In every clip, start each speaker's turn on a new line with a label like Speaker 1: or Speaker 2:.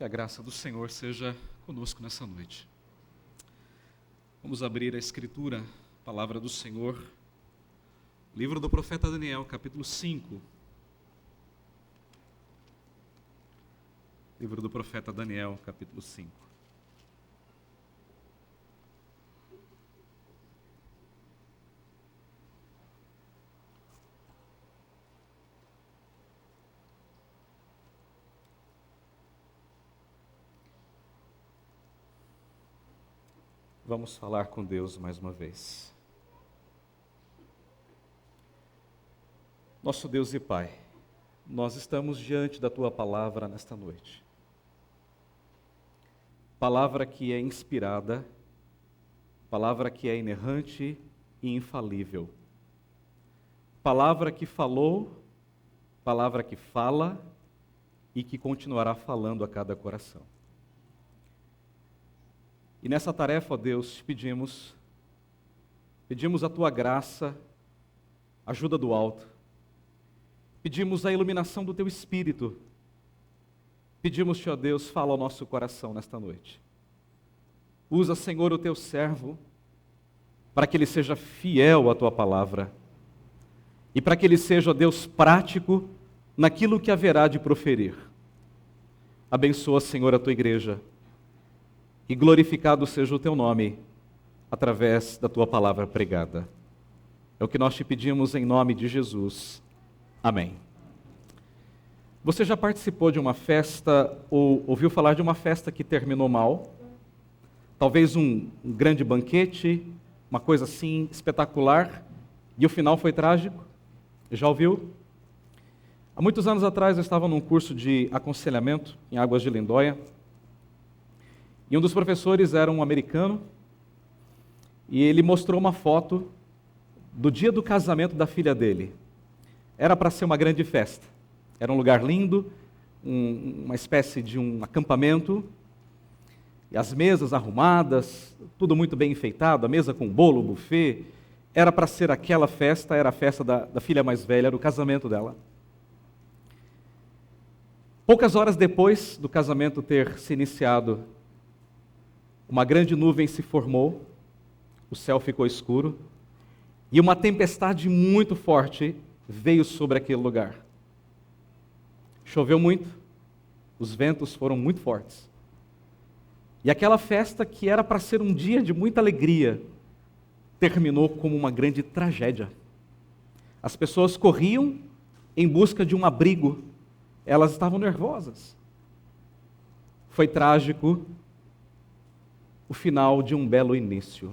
Speaker 1: Que a graça do Senhor seja conosco nessa noite. Vamos abrir a Escritura, a palavra do Senhor, livro do profeta Daniel, capítulo 5. Livro do profeta Daniel, capítulo 5. Vamos falar com Deus mais uma vez. Nosso Deus e Pai, nós estamos diante da Tua palavra nesta noite. Palavra que é inspirada, palavra que é inerrante e infalível. Palavra que falou, palavra que fala e que continuará falando a cada coração. E nessa tarefa, ó Deus, te pedimos a Tua graça, ajuda do alto, pedimos a iluminação do Teu Espírito, pedimos-te, ó Deus, fala ao nosso coração nesta noite. Usa, Senhor, o Teu servo, para que ele seja fiel à Tua palavra, e para que ele seja, ó Deus, prático naquilo que haverá de proferir. Abençoa, Senhor, a Tua igreja, e glorificado seja o Teu nome, através da Tua palavra pregada. É o que nós te pedimos em nome de Jesus. Amém. Você já participou de uma festa, ou ouviu falar de uma festa que terminou mal? Talvez um grande banquete, uma coisa assim espetacular, e o final foi trágico? Já ouviu? Há muitos anos atrás eu estava num curso de aconselhamento em Águas de Lindóia, e um dos professores era um americano, e ele mostrou uma foto do dia do casamento da filha dele. Era para ser uma grande festa. Era um lugar lindo, uma espécie de um acampamento, e as mesas arrumadas, tudo muito bem enfeitado, a mesa com bolo, buffet. Era para ser aquela festa, era a festa da filha mais velha, era o casamento dela. Poucas horas depois do casamento ter se iniciado, uma grande nuvem se formou, o céu ficou escuro, e uma tempestade muito forte veio sobre aquele lugar. Choveu muito, os ventos foram muito fortes. E aquela festa, que era para ser um dia de muita alegria, terminou como uma grande tragédia. As pessoas corriam em busca de um abrigo, elas estavam nervosas. Foi trágico o final de um belo início.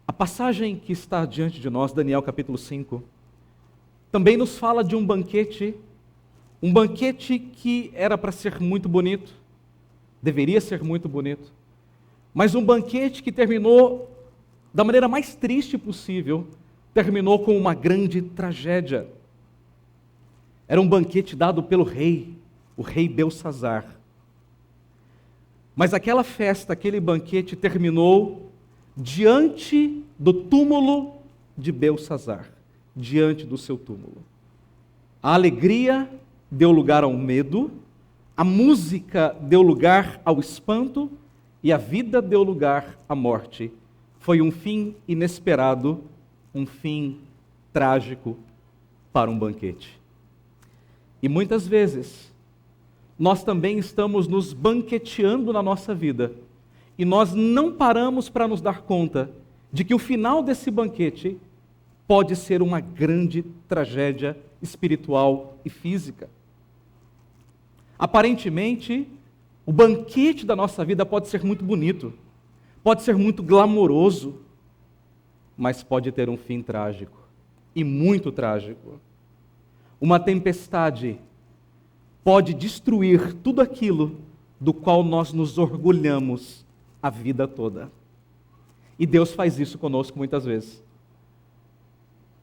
Speaker 1: A passagem que está diante de nós, Daniel capítulo 5, também nos fala de um banquete que era para ser muito bonito, deveria ser muito bonito, mas um banquete que terminou da maneira mais triste possível, terminou com uma grande tragédia. Era um banquete dado pelo rei, o rei Belsazar. Mas aquela festa, aquele banquete terminou diante do túmulo de Belsazar, diante do seu túmulo. A alegria deu lugar ao medo, a música deu lugar ao espanto e a vida deu lugar à morte. Foi um fim inesperado, um fim trágico para um banquete. E muitas vezes, nós também estamos nos banqueteando na nossa vida, e nós não paramos para nos dar conta de que o final desse banquete pode ser uma grande tragédia espiritual e física. Aparentemente, o banquete da nossa vida pode ser muito bonito, pode ser muito glamouroso, mas pode ter um fim trágico, e muito trágico. Uma tempestade pode destruir tudo aquilo do qual nós nos orgulhamos a vida toda. E Deus faz isso conosco muitas vezes,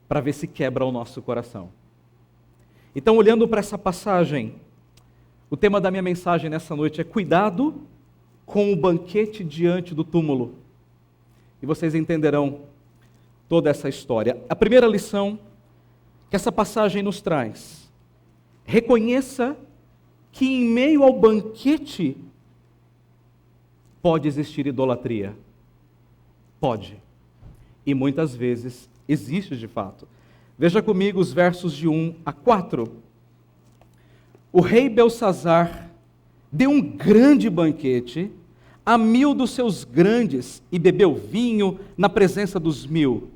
Speaker 1: para ver se quebra o nosso coração. Então, olhando para essa passagem, o tema da minha mensagem nessa noite é cuidado com o banquete diante do túmulo. E vocês entenderão toda essa história. A primeira lição que essa passagem nos traz: reconheça que em meio ao banquete pode existir idolatria. Pode. E muitas vezes existe de fato. Veja comigo os versos de 1 a 4. O rei Belsazar deu um grande banquete a 1000 dos seus grandes e bebeu vinho na presença dos 1000.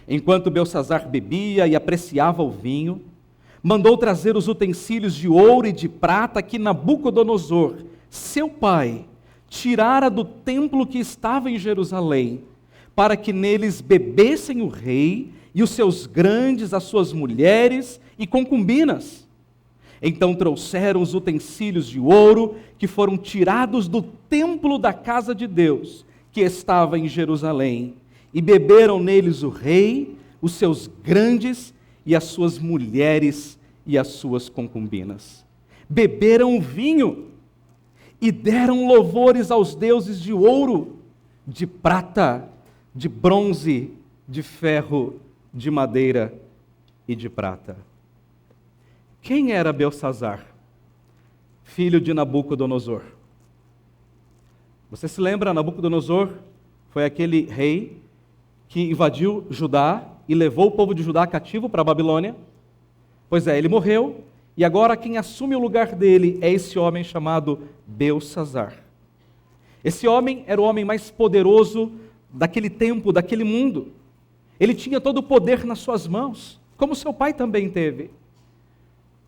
Speaker 1: Enquanto Belsazar bebia e apreciava o vinho, mandou trazer os utensílios de ouro e de prata que Nabucodonosor, seu pai, tirara do templo que estava em Jerusalém, para que neles bebessem o rei e os seus grandes, as suas mulheres e concubinas. Então trouxeram os utensílios de ouro que foram tirados do templo da casa de Deus, que estava em Jerusalém, e beberam neles o rei, os seus grandes e as suas mulheres e as suas concubinas. Beberam o vinho e deram louvores aos deuses de ouro, de prata, de bronze, de ferro, de madeira e de prata. Quem era Beltsazar, filho de Nabucodonosor? Você se lembra, Nabucodonosor foi aquele rei que invadiu Judá e levou o povo de Judá cativo para a Babilônia? Pois é, ele morreu, e agora quem assume o lugar dele é esse homem chamado Beltsazar. Esse homem era o homem mais poderoso daquele tempo, daquele mundo. Ele tinha todo o poder nas suas mãos, como seu pai também teve.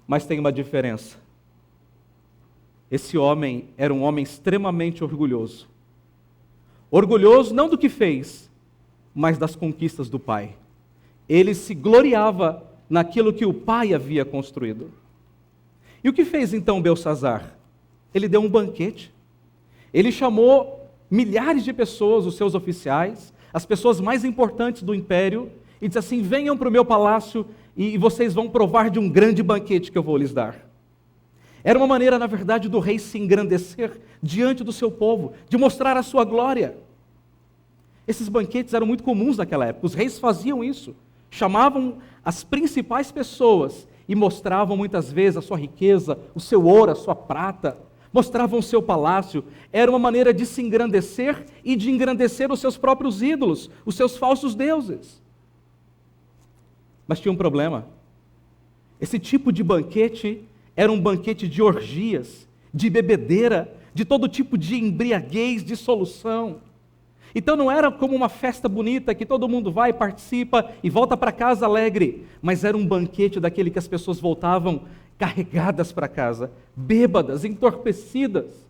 Speaker 1: Mas tem uma diferença. Esse homem era um homem extremamente orgulhoso. Orgulhoso não do que fez, mas das conquistas do pai. Ele se gloriava naquilo que o pai havia construído. E o que fez então Beltsazar? Ele deu um banquete. Ele chamou milhares de pessoas, os seus oficiais, as pessoas mais importantes do império, e disse assim: venham para o meu palácio e vocês vão provar de um grande banquete que eu vou lhes dar. Era uma maneira, na verdade, do rei se engrandecer diante do seu povo, de mostrar a sua glória. Esses banquetes eram muito comuns naquela época, os reis faziam isso, chamavam as principais pessoas e mostravam muitas vezes a sua riqueza, o seu ouro, a sua prata, mostravam o seu palácio. Era uma maneira de se engrandecer e de engrandecer os seus próprios ídolos, os seus falsos deuses. Mas tinha um problema. Esse tipo de banquete era um banquete de orgias, de bebedeira, de todo tipo de embriaguez, dissolução. Então não era como uma festa bonita que todo mundo vai, participa e volta para casa alegre, mas era um banquete daquele que as pessoas voltavam carregadas para casa, bêbadas, entorpecidas.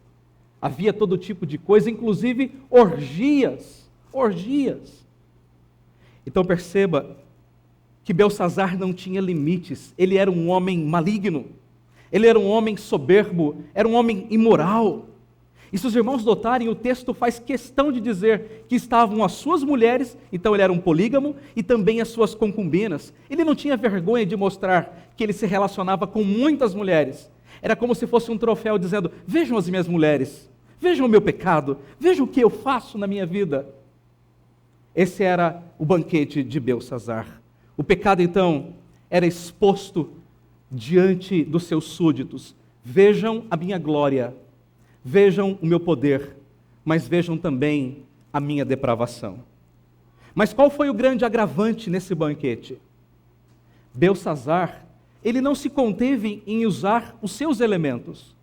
Speaker 1: Havia todo tipo de coisa, inclusive orgias. Então perceba que Beltsazar não tinha limites, ele era um homem maligno, ele era um homem soberbo, era um homem imoral. E se os irmãos notarem, o texto faz questão de dizer que estavam as suas mulheres, então ele era um polígamo, e também as suas concubinas. Ele não tinha vergonha de mostrar que ele se relacionava com muitas mulheres. Era como se fosse um troféu dizendo: vejam as minhas mulheres, vejam o meu pecado, vejam o que eu faço na minha vida. Esse era o banquete de Beltsazar. O pecado, então, era exposto diante dos seus súditos. Vejam a minha glória, vejam o meu poder, mas vejam também a minha depravação. Mas qual foi o grande agravante nesse banquete? Beltsazar, ele não se conteve em usar os seus elementos.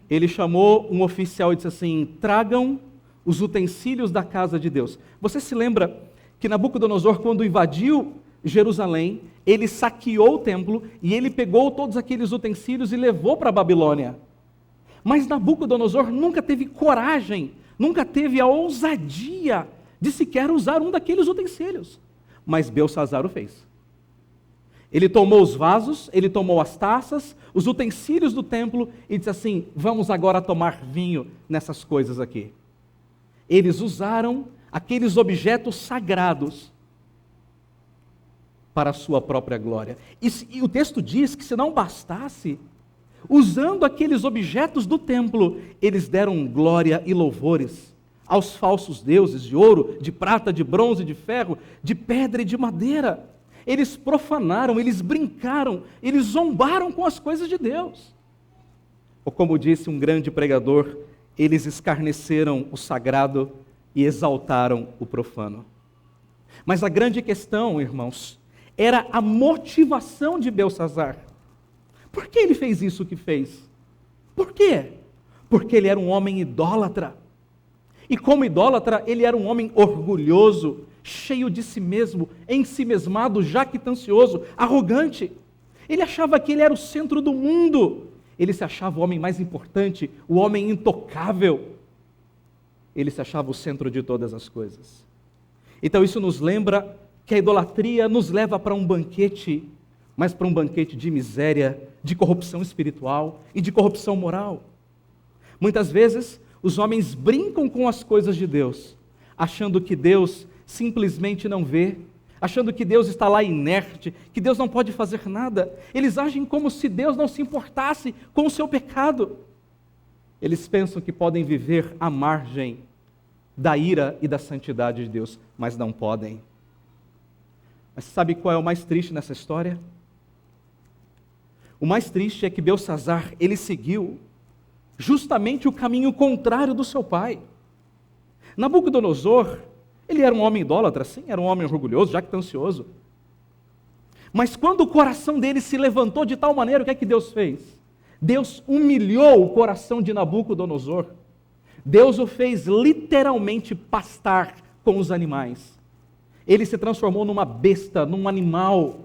Speaker 1: Ele chamou um oficial e disse assim: tragam os utensílios da casa de Deus. Você se lembra que Nabucodonosor, quando invadiu Jerusalém, ele saqueou o templo e ele pegou todos aqueles utensílios e levou para a Babilônia. Mas Nabucodonosor nunca teve coragem, nunca teve a ousadia de sequer usar um daqueles utensílios. Mas Beltsazar o fez. Ele tomou os vasos, ele tomou as taças, os utensílios do templo e disse assim: vamos agora tomar vinho nessas coisas aqui. Eles usaram aqueles objetos sagrados para a sua própria glória. E o texto diz que se não bastasse, usando aqueles objetos do templo, eles deram glória e louvores aos falsos deuses de ouro, de prata, de bronze, de ferro, de pedra e de madeira. Eles profanaram, eles brincaram, eles zombaram com as coisas de Deus. Ou como disse um grande pregador, eles escarneceram o sagrado e exaltaram o profano. Mas a grande questão, irmãos, era a motivação de Beltsazar. Por que ele fez isso que fez? Por quê? Porque ele era um homem idólatra. E como idólatra, ele era um homem orgulhoso, cheio de si mesmo, ensimesmado, jactancioso, arrogante. Ele achava que ele era o centro do mundo. Ele se achava o homem mais importante, o homem intocável. Ele se achava o centro de todas as coisas. Então isso nos lembra que a idolatria nos leva para um banquete, mas para um banquete de miséria, de corrupção espiritual e de corrupção moral. Muitas vezes, os homens brincam com as coisas de Deus, achando que Deus simplesmente não vê, achando que Deus está lá inerte, que Deus não pode fazer nada. Eles agem como se Deus não se importasse com o seu pecado. Eles pensam que podem viver à margem da ira e da santidade de Deus, mas não podem. Mas sabe qual é o mais triste nessa história? O mais triste é que Beltsazar, ele seguiu justamente o caminho contrário do seu pai. Nabucodonosor, ele era um homem idólatra, sim, era um homem orgulhoso, jactancioso. Mas quando o coração dele se levantou de tal maneira, o que é que Deus fez? Deus humilhou o coração de Nabucodonosor. Deus o fez literalmente pastar com os animais. Ele se transformou numa besta, num animal.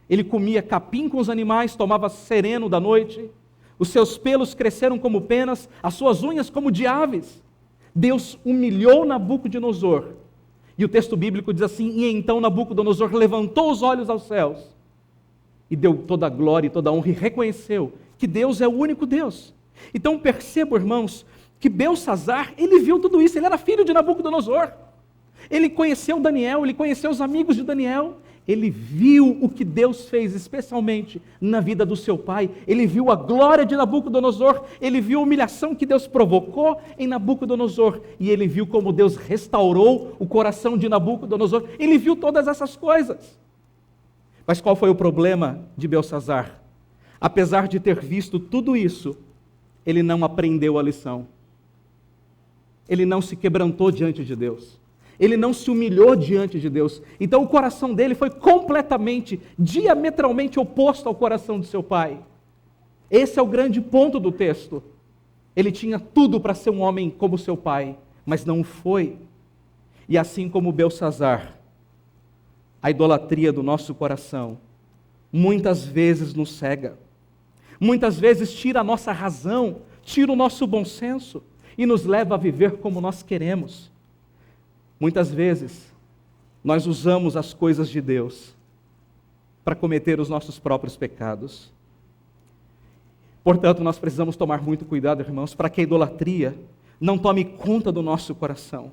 Speaker 1: Ele comia capim com os animais, tomava sereno da noite. Os seus pelos cresceram como penas, as suas unhas como de aves. Deus humilhou Nabucodonosor. E o texto bíblico diz assim: e então Nabucodonosor levantou os olhos aos céus e deu toda a glória e toda a honra e reconheceu que Deus é o único Deus. Então percebo, irmãos, que Beltsazar, ele viu tudo isso, ele era filho de Nabucodonosor. Ele conheceu Daniel, ele conheceu os amigos de Daniel, ele viu o que Deus fez, especialmente na vida do seu pai. Ele viu a glória de Nabucodonosor, ele viu a humilhação que Deus provocou em Nabucodonosor, e ele viu como Deus restaurou o coração de Nabucodonosor. Ele viu todas essas coisas. Mas qual foi o problema de Beltsazar? Apesar de ter visto tudo isso, ele não aprendeu a lição. Ele não se quebrantou diante de Deus. Ele não se humilhou diante de Deus. Então o coração dele foi completamente, diametralmente oposto ao coração de seu pai. Esse é o grande ponto do texto. Ele tinha tudo para ser um homem como seu pai, mas não foi. E assim como Beltsazar, a idolatria do nosso coração muitas vezes nos cega. Muitas vezes tira a nossa razão, tira o nosso bom senso e nos leva a viver como nós queremos. Muitas vezes, nós usamos as coisas de Deus para cometer os nossos próprios pecados. Portanto, nós precisamos tomar muito cuidado, irmãos, para que a idolatria não tome conta do nosso coração,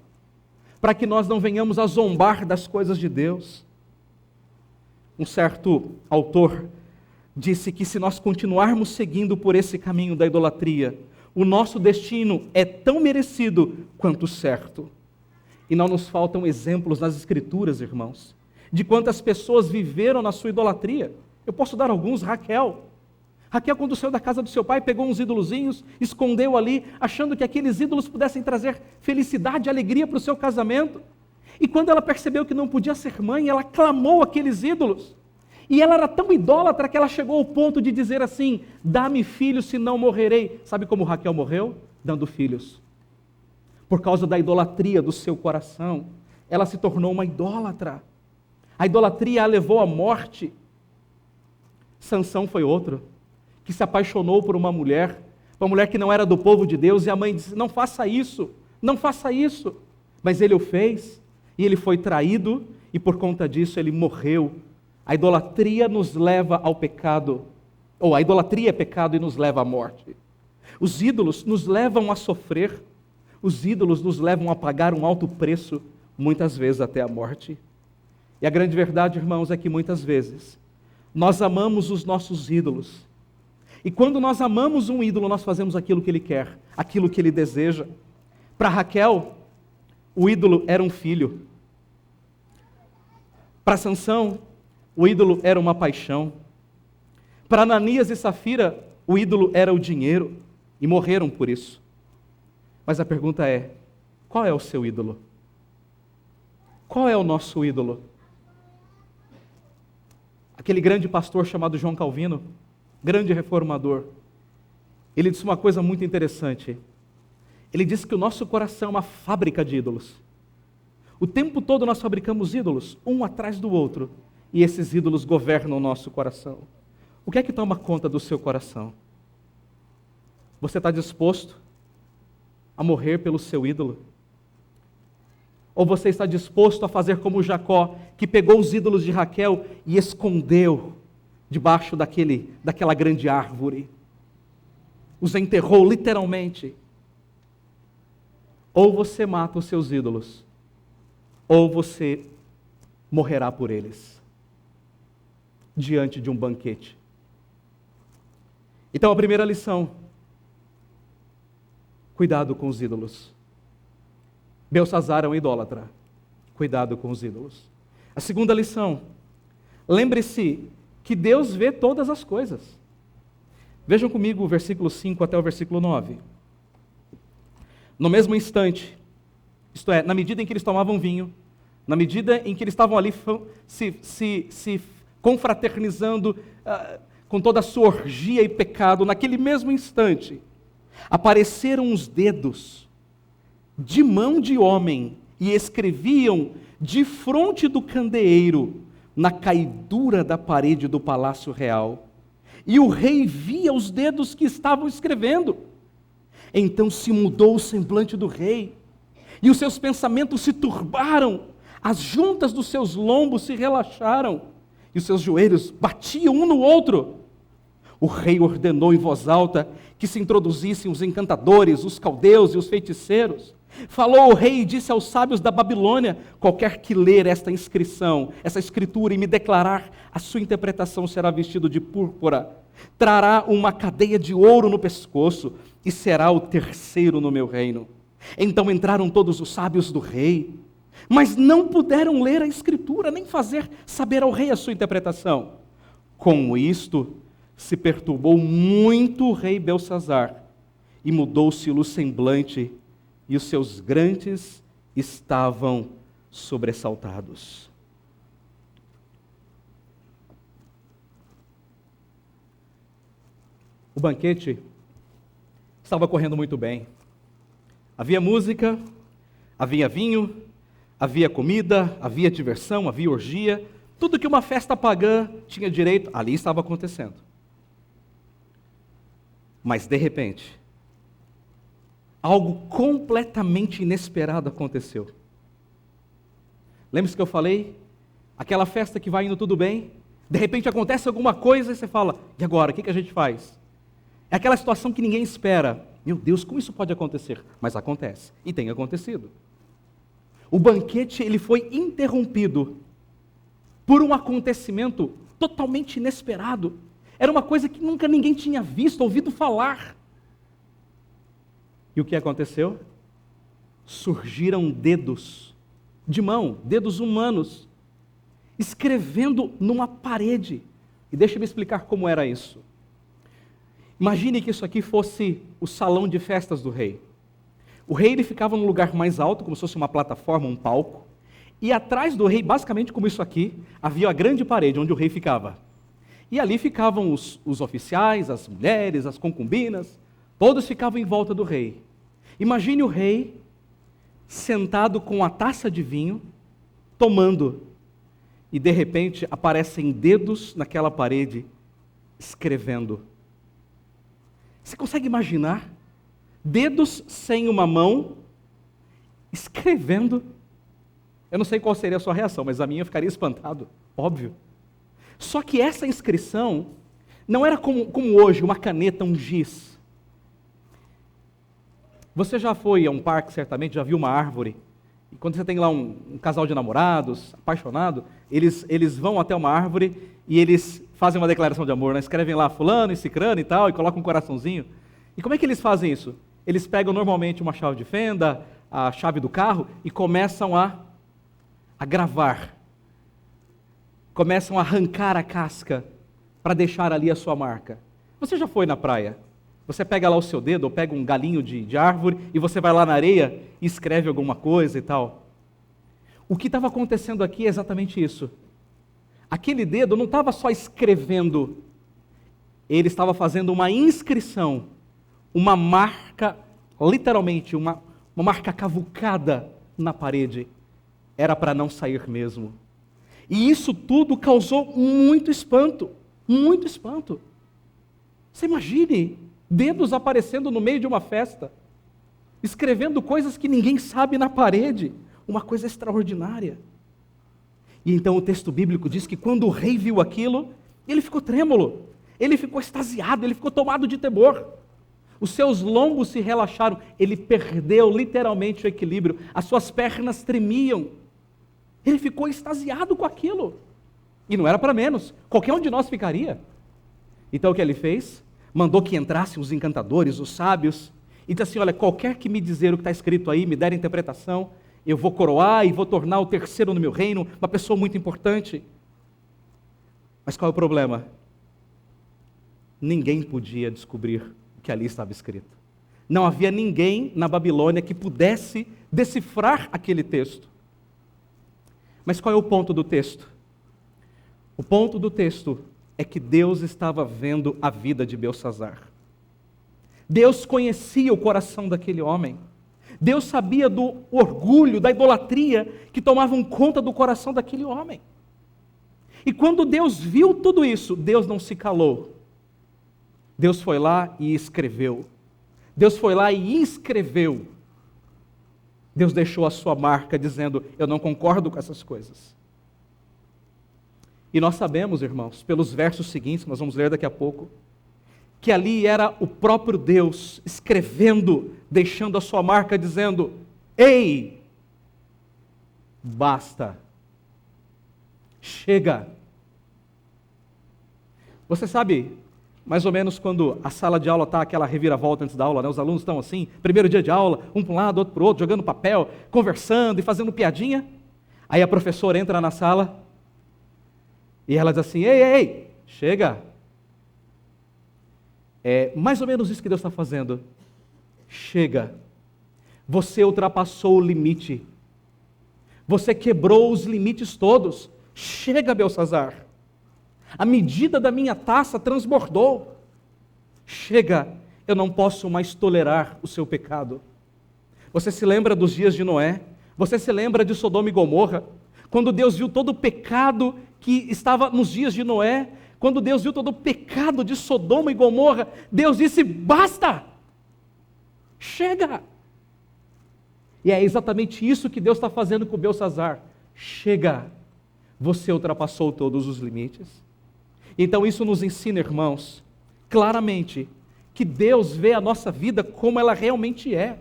Speaker 1: para que nós não venhamos a zombar das coisas de Deus. Um certo autor disse que se nós continuarmos seguindo por esse caminho da idolatria, o nosso destino é tão merecido quanto certo. E não nos faltam exemplos nas Escrituras, irmãos, de quantas pessoas viveram na sua idolatria. Eu posso dar alguns. Raquel, quando saiu da casa do seu pai, pegou uns ídolozinhos, escondeu ali, achando que aqueles ídolos pudessem trazer felicidade e alegria para o seu casamento. E quando ela percebeu que não podia ser mãe, ela clamou aqueles ídolos. E ela era tão idólatra que ela chegou ao ponto de dizer assim: dá-me filhos, senão morrerei. Sabe como Raquel morreu? Dando filhos. Por causa da idolatria do seu coração, ela se tornou uma idólatra. A idolatria a levou à morte. Sansão foi outro, que se apaixonou por uma mulher que não era do povo de Deus, e a mãe disse: não faça isso, não faça isso. Mas ele o fez, e ele foi traído, e por conta disso ele morreu. A idolatria nos leva ao pecado, ou a idolatria é pecado e nos leva à morte. Os ídolos nos levam a sofrer. Os ídolos nos levam a pagar um alto preço, muitas vezes até a morte. E a grande verdade, irmãos, é que muitas vezes nós amamos os nossos ídolos. E quando nós amamos um ídolo, nós fazemos aquilo que ele quer, aquilo que ele deseja. Para Raquel, o ídolo era um filho. Para Sansão, o ídolo era uma paixão. Para Ananias e Safira, o ídolo era o dinheiro, e morreram por isso. Mas a pergunta é: qual é o seu ídolo? Qual é o nosso ídolo? Aquele grande pastor chamado João Calvino, grande reformador, ele disse uma coisa muito interessante. Ele disse que o nosso coração é uma fábrica de ídolos. O tempo todo nós fabricamos ídolos, um atrás do outro, e esses ídolos governam o nosso coração. O que é que toma conta do seu coração? Você está disposto a morrer pelo seu ídolo? Ou você está disposto a fazer como Jacó, que pegou os ídolos de Raquel e escondeu debaixo daquela grande árvore? Os enterrou literalmente. Ou você mata os seus ídolos, ou você morrerá por eles, diante de um banquete. Então a primeira lição: cuidado com os ídolos. Beltsazar é um idólatra. Cuidado com os ídolos. A segunda lição: lembre-se que Deus vê todas as coisas. Vejam comigo o versículo 5 até o versículo 9. No mesmo instante, isto é, na medida em que eles tomavam vinho, na medida em que eles estavam ali se confraternizando com toda a sua orgia e pecado, naquele mesmo instante, apareceram os dedos de mão de homem e escreviam defronte do candeeiro, na caidura da parede do palácio real. E o rei via os dedos que estavam escrevendo. Então se mudou o semblante do rei, e os seus pensamentos se turbaram, as juntas dos seus lombos se relaxaram, e os seus joelhos batiam um no outro. O rei ordenou em voz alta que se introduzissem os encantadores, os caldeus e os feiticeiros. Falou o rei e disse aos sábios da Babilônia: qualquer que ler esta inscrição, essa escritura, e me declarar a sua interpretação, será vestido de púrpura, trará uma cadeia de ouro no pescoço e será o terceiro no meu reino. Então entraram todos os sábios do rei, mas não puderam ler a escritura, nem fazer saber ao rei a sua interpretação. Com isto se perturbou muito o rei Beltsazar, e mudou-se-lhe o semblante, e os seus grandes estavam sobressaltados. O banquete estava correndo muito bem. Havia música, havia vinho, havia comida, havia diversão, havia orgia. Tudo que uma festa pagã tinha direito, ali estava acontecendo. Mas, de repente, algo completamente inesperado aconteceu. Lembra-se que eu falei? Aquela festa que vai indo tudo bem, de repente acontece alguma coisa e você fala: e agora, o que a gente faz? É aquela situação que ninguém espera. Meu Deus, como isso pode acontecer? Mas acontece, e tem acontecido. O banquete ele foi interrompido por um acontecimento totalmente inesperado. Era uma coisa que nunca ninguém tinha visto, ouvido falar. E o que aconteceu? Surgiram dedos de mão, dedos humanos, escrevendo numa parede. E deixa-me explicar como era isso. Imagine que isso aqui fosse o salão de festas do rei. O rei ele ficava num lugar mais alto, como se fosse uma plataforma, um palco. E atrás do rei, basicamente como isso aqui, havia a grande parede onde o rei ficava. E ali ficavam os oficiais, as mulheres, as concubinas, todos ficavam em volta do rei. Imagine o rei sentado com a taça de vinho, tomando, e de repente aparecem dedos naquela parede, escrevendo. Você consegue imaginar? Dedos sem uma mão, escrevendo. Eu não sei qual seria a sua reação, mas a minha eu ficaria espantado, óbvio. Só que essa inscrição não era como hoje, uma caneta, um giz. Você já foi a um parque, certamente, já viu uma árvore. E quando você tem lá um casal de namorados, apaixonado, eles vão até uma árvore e eles fazem uma declaração de amor, né? Escrevem lá fulano e cicrano e tal, e colocam um coraçãozinho. E como é que eles fazem isso? Eles pegam normalmente uma chave de fenda, a chave do carro, e começam a gravar. Começam a arrancar a casca para deixar ali a sua marca. Você já foi na praia? Você pega lá o seu dedo, ou pega um galinho de árvore, e você vai lá na areia e escreve alguma coisa e tal. O que estava acontecendo aqui é exatamente isso. Aquele dedo não estava só escrevendo, ele estava fazendo uma inscrição, uma marca, literalmente, uma marca cavucada na parede. Era para não sair mesmo. E isso tudo causou muito espanto, muito espanto. Você imagine dedos aparecendo no meio de uma festa, escrevendo coisas que ninguém sabe na parede, uma coisa extraordinária. E então o texto bíblico diz que quando o rei viu aquilo, ele ficou trêmulo, ele ficou extasiado, ele ficou tomado de temor. Os seus lombos se relaxaram, ele perdeu literalmente o equilíbrio, as suas pernas tremiam. Ele ficou extasiado com aquilo. E não era para menos, qualquer um de nós ficaria. Então o que ele fez? Mandou que entrassem os encantadores, os sábios, e disse assim: olha, qualquer que me dizer o que está escrito aí, me der a interpretação, eu vou coroar e vou tornar o terceiro no meu reino, uma pessoa muito importante. Mas qual é o problema? Ninguém podia descobrir o que ali estava escrito. Não havia ninguém na Babilônia que pudesse decifrar aquele texto. Mas qual é o ponto do texto? O ponto do texto é que Deus estava vendo a vida de Beltsazar. Deus conhecia o coração daquele homem. Deus sabia do orgulho, da idolatria que tomavam conta do coração daquele homem. E quando Deus viu tudo isso, Deus não se calou. Deus foi lá e escreveu. Deus foi lá e inscreveu. Deus deixou a sua marca dizendo: eu não concordo com essas coisas. E nós sabemos, irmãos, pelos versos seguintes, que nós vamos ler daqui a pouco, que ali era o próprio Deus escrevendo, deixando a sua marca dizendo: ei, basta, chega. Você sabe, mais ou menos quando a sala de aula está aquela reviravolta antes da aula, né? Os alunos estão assim, primeiro dia de aula, um para um lado, outro para o outro, jogando papel, conversando e fazendo piadinha. Aí a professora entra na sala e ela diz assim: ei, chega. É mais ou menos isso que Deus está fazendo. Chega. Você ultrapassou o limite. Você quebrou os limites todos. Chega, Beltsazar. A medida da minha taça transbordou. Chega, eu não posso mais tolerar o seu pecado. Você se lembra dos dias de Noé? Você se lembra de Sodoma e Gomorra? Quando Deus viu todo o pecado que estava nos dias de Noé, quando Deus viu todo o pecado de Sodoma e Gomorra, Deus disse: basta, chega. E é exatamente isso que Deus está fazendo com Beltsazar. Chega, você ultrapassou todos os limites. Então isso nos ensina, irmãos, claramente, que Deus vê a nossa vida como ela realmente é.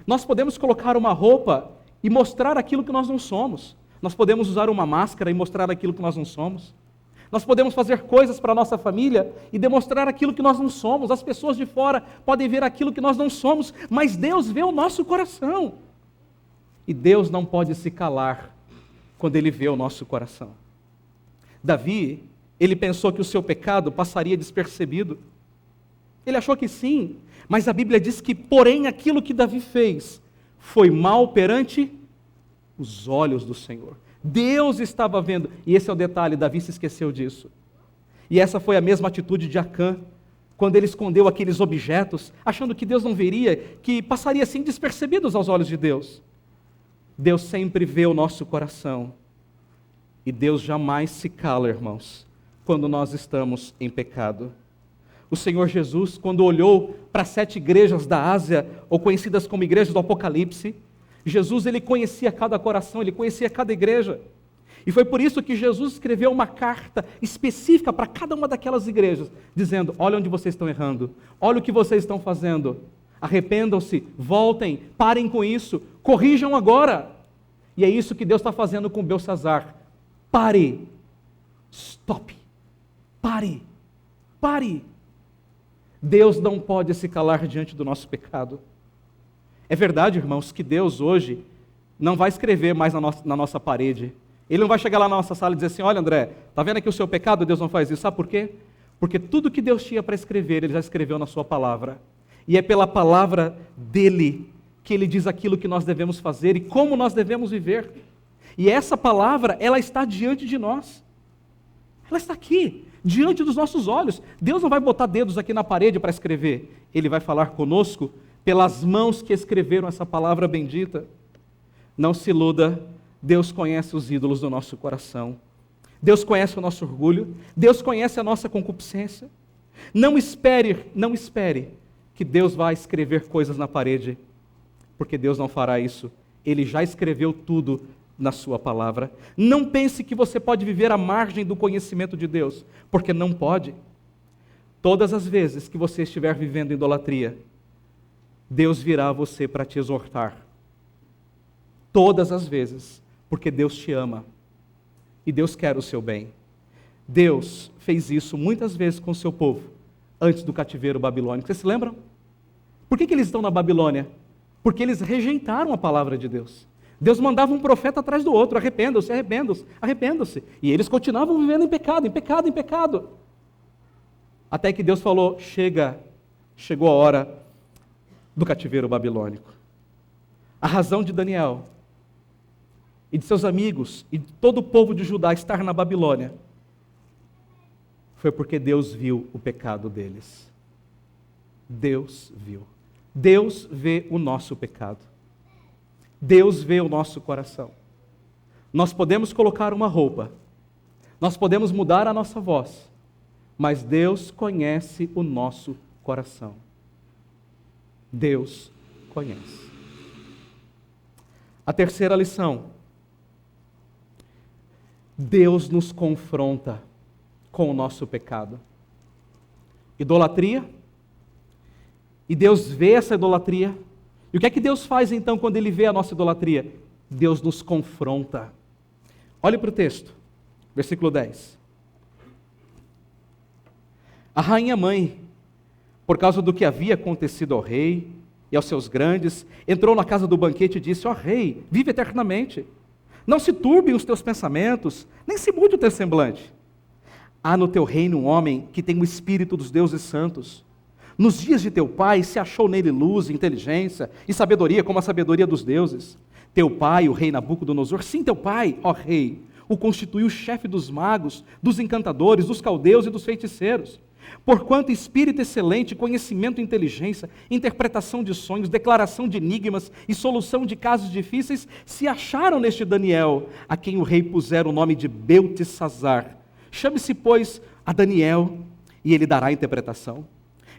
Speaker 1: Nós podemos colocar uma roupa e mostrar aquilo que nós não somos. Nós podemos usar uma máscara e mostrar aquilo que nós não somos. Nós podemos fazer coisas para a nossa família e demonstrar aquilo que nós não somos. As pessoas de fora podem ver aquilo que nós não somos, mas Deus vê o nosso coração. E Deus não pode se calar quando Ele vê o nosso coração. Davi, ele pensou que o seu pecado passaria despercebido. Ele achou que sim, mas a Bíblia diz que, porém, aquilo que Davi fez foi mal perante os olhos do Senhor. Deus estava vendo, e esse é o detalhe, Davi se esqueceu disso. E essa foi a mesma atitude de Acã, quando ele escondeu aqueles objetos, achando que Deus não veria, que passaria assim despercebidos aos olhos de Deus. Deus sempre vê o nosso coração, e Deus jamais se cala, irmãos, quando nós estamos em pecado. O Senhor Jesus, quando olhou para as 7 igrejas da Ásia, ou conhecidas como igrejas do Apocalipse, Jesus, ele conhecia cada coração, ele conhecia cada igreja. E foi por isso que Jesus escreveu uma carta específica para cada uma daquelas igrejas, dizendo: olha onde vocês estão errando, olha o que vocês estão fazendo, arrependam-se, voltem, parem com isso, corrijam agora. E é isso que Deus está fazendo com Beltsazar. Pare, stop, pare, pare. Deus não pode se calar diante do nosso pecado. É verdade, irmãos, que Deus hoje não vai escrever mais na nossa parede. Ele não vai chegar lá na nossa sala e dizer assim: olha, André, está vendo aqui o seu pecado? Deus não faz isso. Sabe por quê? Porque tudo que Deus tinha para escrever, Ele já escreveu na sua palavra. E é pela palavra dEle que Ele diz aquilo que nós devemos fazer e como nós devemos viver. E essa palavra, ela está diante de nós. Ela está aqui, diante dos nossos olhos. Deus não vai botar dedos aqui na parede para escrever. Ele vai falar conosco pelas mãos que escreveram essa palavra bendita. Não se iluda, Deus conhece os ídolos do nosso coração. Deus conhece o nosso orgulho, Deus conhece a nossa concupiscência. Não espere que Deus vai escrever coisas na parede, porque Deus não fará isso. Ele já escreveu tudo na sua palavra. Não pense que você pode viver à margem do conhecimento de Deus, porque não pode. Todas as vezes que você estiver vivendo idolatria, Deus virá a você para te exortar. Todas as vezes, porque Deus te ama e Deus quer o seu bem. Deus fez isso muitas vezes com o seu povo, antes do cativeiro babilônico. Vocês se lembram? Por que eles estão na Babilônia? Porque eles rejeitaram a palavra de Deus. Deus mandava um profeta atrás do outro: arrependam-se, arrependam-se, arrependam-se. E eles continuavam vivendo em pecado, em pecado, em pecado. Até que Deus falou: chegou a hora do cativeiro babilônico. A razão de Daniel e de seus amigos e de todo o povo de Judá estar na Babilônia foi porque Deus viu o pecado deles. Deus viu. Deus vê o nosso pecado. Deus vê o nosso coração. Nós podemos colocar uma roupa, nós podemos mudar a nossa voz, mas Deus conhece o nosso coração. Deus conhece. A terceira lição: Deus nos confronta com o nosso pecado. Idolatria. E Deus vê essa idolatria. E o que é que Deus faz então quando Ele vê a nossa idolatria? Deus nos confronta. Olhe para o texto, versículo 10. A rainha mãe, por causa do que havia acontecido ao rei e aos seus grandes, entrou na casa do banquete e disse: ó rei, vive eternamente. Não se turbem os teus pensamentos, nem se mude o teu semblante. Há no teu reino um homem que tem o espírito dos deuses santos. Nos dias de teu pai se achou nele luz, inteligência e sabedoria como a sabedoria dos deuses. Teu pai, o rei Nabucodonosor, sim, teu pai, ó rei, o constituiu chefe dos magos, dos encantadores, dos caldeus e dos feiticeiros. Porquanto espírito excelente, conhecimento e inteligência, interpretação de sonhos, declaração de enigmas e solução de casos difíceis se acharam neste Daniel, a quem o rei pusera o nome de Beltesazar. Chame-se, pois, a Daniel, e ele dará a interpretação.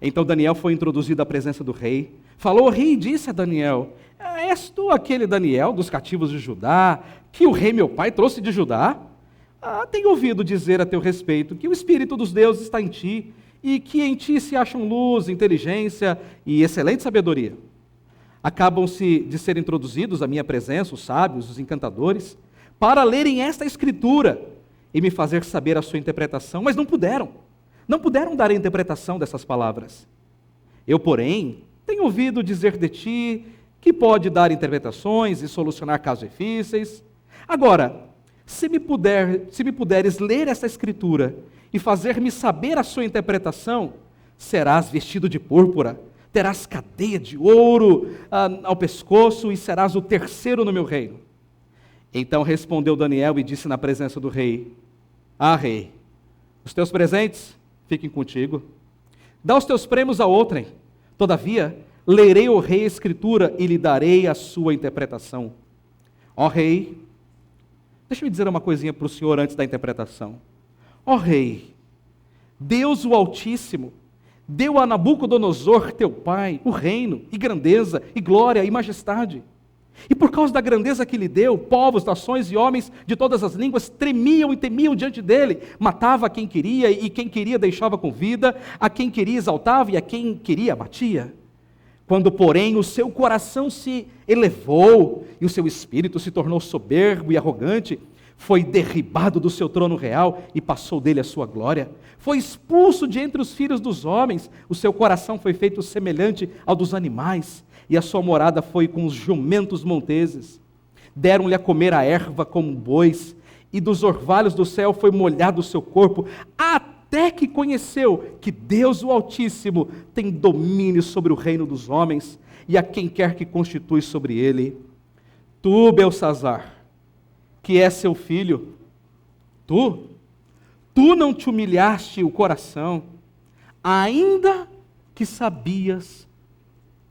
Speaker 1: Então Daniel foi introduzido à presença do rei. Falou o rei e disse a Daniel: és tu aquele Daniel dos cativos de Judá, que o rei meu pai trouxe de Judá? Tenho ouvido dizer a teu respeito que o Espírito dos deuses está em ti, e que em ti se acham luz, inteligência e excelente sabedoria. Acabam-se de ser introduzidos à minha presença os sábios, os encantadores, para lerem esta escritura e me fazer saber a sua interpretação, mas não puderam. Não puderam dar a interpretação dessas palavras. Eu, porém, tenho ouvido dizer de ti que pode dar interpretações e solucionar casos difíceis. Agora, se me puderes ler essa escritura e fazer-me saber a sua interpretação, serás vestido de púrpura, terás cadeia de ouro ao pescoço e serás o terceiro no meu reino. Então respondeu Daniel e disse na presença do rei: rei, os teus presentes fiquem contigo. Dá os teus prêmios a outrem. Todavia, lerei ao rei a escritura e lhe darei a sua interpretação. Ó rei, deixa eu dizer uma coisinha para o senhor antes da interpretação. Ó rei, Deus o Altíssimo deu a Nabucodonosor, teu pai, o reino, e grandeza, e glória, e majestade. E por causa da grandeza que lhe deu, povos, nações e homens de todas as línguas tremiam e temiam diante dele. Matava a quem queria e quem queria deixava com vida, a quem queria exaltava e a quem queria abatia. Quando, porém, o seu coração se elevou e o seu espírito se tornou soberbo e arrogante, foi derribado do seu trono real e passou dele a sua glória. Foi expulso de entre os filhos dos homens, o seu coração foi feito semelhante ao dos animais, e a sua morada foi com os jumentos monteses. Deram-lhe a comer a erva como bois, e dos orvalhos do céu foi molhado o seu corpo, até que conheceu que Deus o Altíssimo tem domínio sobre o reino dos homens, e a quem quer que constitui sobre ele. Tu, Beltesazar, que é seu filho, tu não te humilhaste o coração, ainda que sabias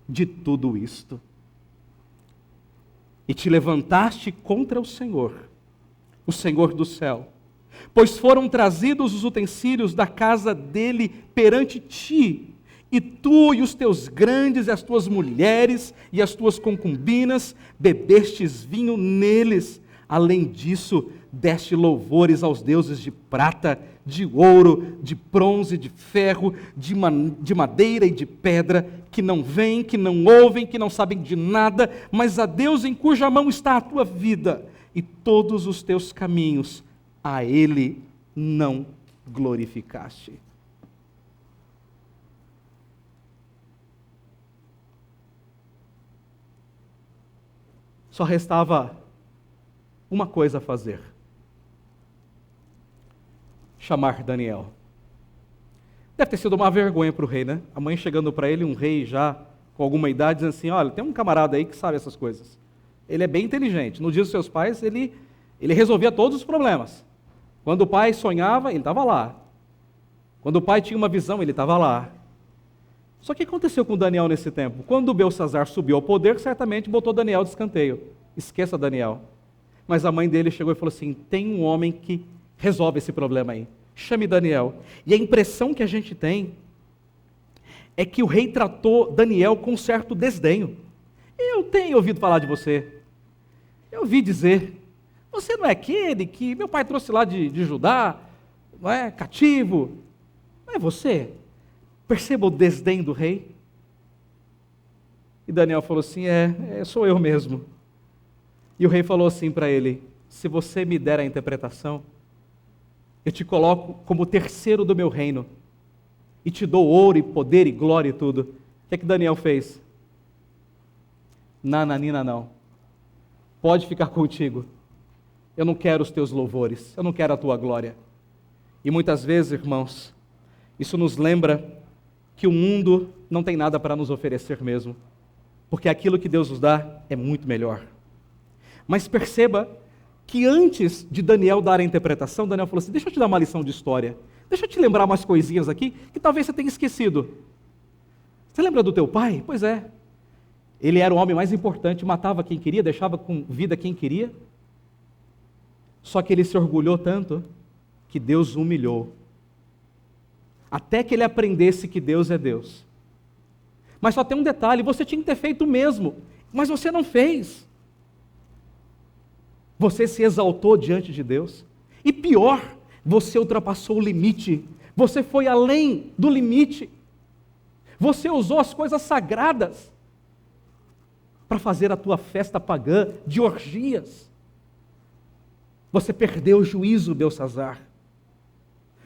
Speaker 1: de tudo isto, e te levantaste contra o Senhor do céu, pois foram trazidos os utensílios da casa dele perante ti, e tu e os teus grandes e as tuas mulheres e as tuas concubinas bebestes vinho neles. Além disso, deste louvores aos deuses de prata, de ouro, de bronze, de ferro, de madeira e de pedra, que não veem, que não ouvem, que não sabem de nada, mas a Deus em cuja mão está a tua vida, e todos os teus caminhos, a Ele não glorificaste. Só restava uma coisa a fazer: chamar Daniel. Deve ter sido uma vergonha para o rei, né? A mãe chegando para ele, um rei já com alguma idade, dizendo assim: olha, tem um camarada aí que sabe essas coisas. Ele é bem inteligente. No dia dos seus pais, ele resolvia todos os problemas. Quando o pai sonhava, ele estava lá. Quando o pai tinha uma visão, ele estava lá. Só que o que aconteceu com Daniel nesse tempo? Quando Belsassar subiu ao poder, certamente botou Daniel de escanteio. Esqueça Daniel. Mas a mãe dele chegou e falou assim: tem um homem que resolve esse problema aí. Chame Daniel. E a impressão que a gente tem é que o rei tratou Daniel com certo desdenho. Eu tenho ouvido falar de você. Eu ouvi dizer: você não é aquele que meu pai trouxe lá de Judá, não é? Cativo. Não é você? Perceba o desdém do rei. E Daniel falou assim: sou eu mesmo. E o rei falou assim para ele: se você me der a interpretação, eu te coloco como terceiro do meu reino, e te dou ouro e poder e glória e tudo. O que é que Daniel fez? Nananina não. Pode ficar contigo. Eu não quero os teus louvores, eu não quero a tua glória. E muitas vezes, irmãos, isso nos lembra que o mundo não tem nada para nos oferecer mesmo, porque aquilo que Deus nos dá é muito melhor. Mas perceba que antes de Daniel dar a interpretação, Daniel falou assim: deixa eu te dar uma lição de história, deixa eu te lembrar umas coisinhas aqui que talvez você tenha esquecido. Você lembra do teu pai? Pois é, ele era o homem mais importante, matava quem queria, deixava com vida quem queria, só que ele se orgulhou tanto que Deus o humilhou, até que ele aprendesse que Deus é Deus. Mas só tem um detalhe: você tinha que ter feito o mesmo, mas você não fez. Você se exaltou diante de Deus. E pior, você ultrapassou o limite. Você foi além do limite. Você usou as coisas sagradas para fazer a tua festa pagã de orgias. Você perdeu o juízo, Belsassar.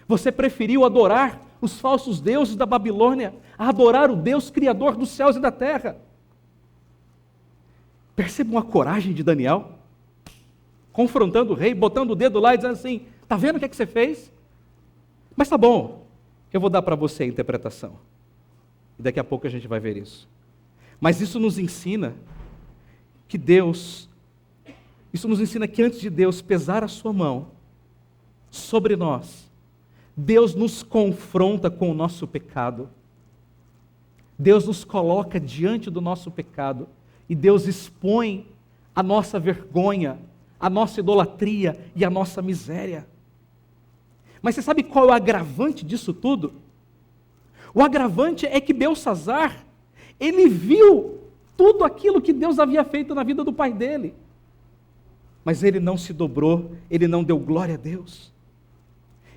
Speaker 1: Você preferiu adorar os falsos deuses da Babilônia a adorar o Deus Criador dos céus e da terra. Percebam a coragem de Daniel, confrontando o rei, botando o dedo lá e dizendo assim: está vendo o que é que você fez? Mas tá bom, eu vou dar para você a interpretação. E daqui a pouco a gente vai ver isso. Mas isso nos ensina que antes de Deus pesar a sua mão sobre nós, Deus nos confronta com o nosso pecado. Deus nos coloca diante do nosso pecado e Deus expõe a nossa vergonha, a nossa idolatria e a nossa miséria. Mas você sabe qual é o agravante disso tudo? O agravante é que Belsassar, ele viu tudo aquilo que Deus havia feito na vida do pai dele. Mas ele não se dobrou, ele não deu glória a Deus.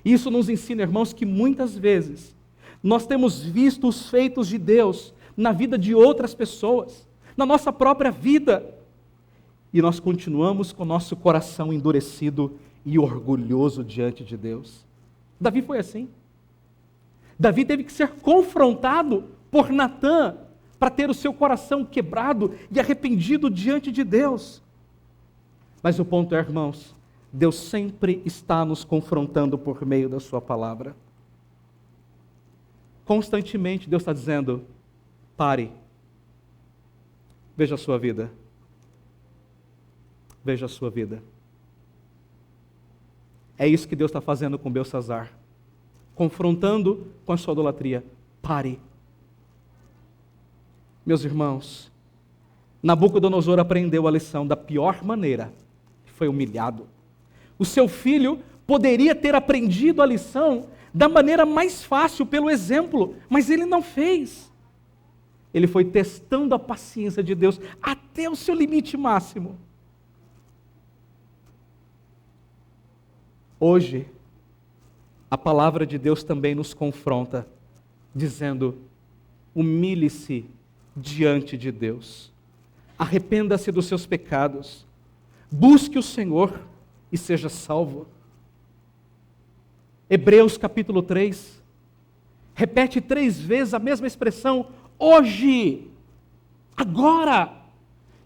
Speaker 1: Isso nos ensina, irmãos, que muitas vezes nós temos visto os feitos de Deus na vida de outras pessoas, na nossa própria vida, e nós continuamos com o nosso coração endurecido e orgulhoso diante de Deus. Davi foi assim. Davi teve que ser confrontado por Natã para ter o seu coração quebrado e arrependido diante de Deus. Mas o ponto é, irmãos, Deus sempre está nos confrontando por meio da sua palavra. Constantemente Deus está dizendo: pare, veja a sua vida. Veja a sua vida. É isso que Deus está fazendo com Belsassar, confrontando com a sua idolatria. Pare. Meus irmãos, Nabucodonosor aprendeu a lição da pior maneira, foi humilhado. O seu filho poderia ter aprendido a lição da maneira mais fácil, pelo exemplo, mas ele não fez. Ele foi testando a paciência de Deus até o seu limite máximo. Hoje, a palavra de Deus também nos confronta, dizendo: humilhe-se diante de Deus, arrependa-se dos seus pecados, busque o Senhor e seja salvo. Hebreus capítulo 3, repete 3 vezes a mesma expressão: hoje, agora,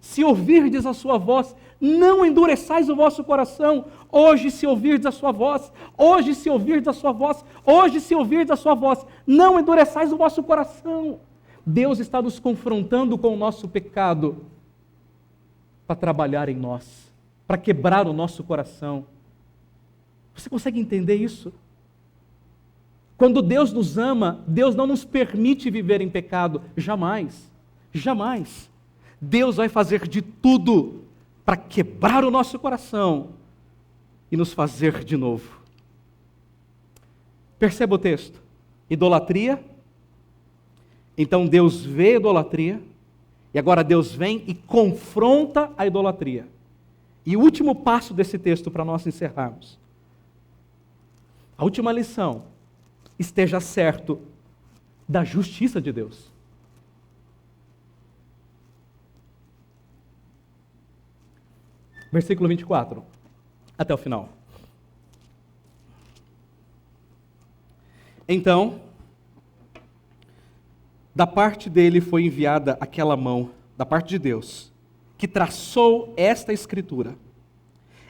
Speaker 1: se ouvirdes a sua voz, não endureçais o vosso coração. Hoje, se ouvirdes a sua voz, hoje, se ouvirdes a sua voz, hoje, se ouvirdes a sua voz, não endureçais o vosso coração. Deus está nos confrontando com o nosso pecado para trabalhar em nós, para quebrar o nosso coração. Você consegue entender isso? Quando Deus nos ama, Deus não nos permite viver em pecado, jamais, jamais. Deus vai fazer de tudo para quebrar o nosso coração e nos fazer de novo. Perceba o texto: idolatria. Então Deus vê a idolatria, e agora Deus vem e confronta a idolatria. E o último passo desse texto para nós encerrarmos. A última lição: esteja certo da justiça de Deus. Versículo 24, até o final. Então, da parte dele foi enviada aquela mão, da parte de Deus, que traçou esta escritura.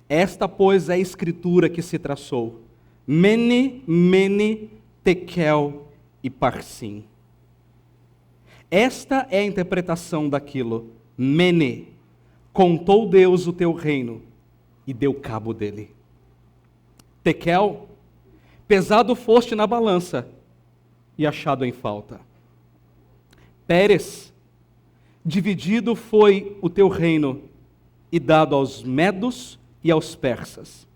Speaker 1: Esta, pois, é a escritura que se traçou: Mene, Mene, Tekel e Parsim. Esta é a interpretação daquilo. Mene, contou Deus o teu reino e deu cabo dele. Tekel, pesado foste na balança e achado em falta. Pérez, dividido foi o teu reino e dado aos medos e aos persas.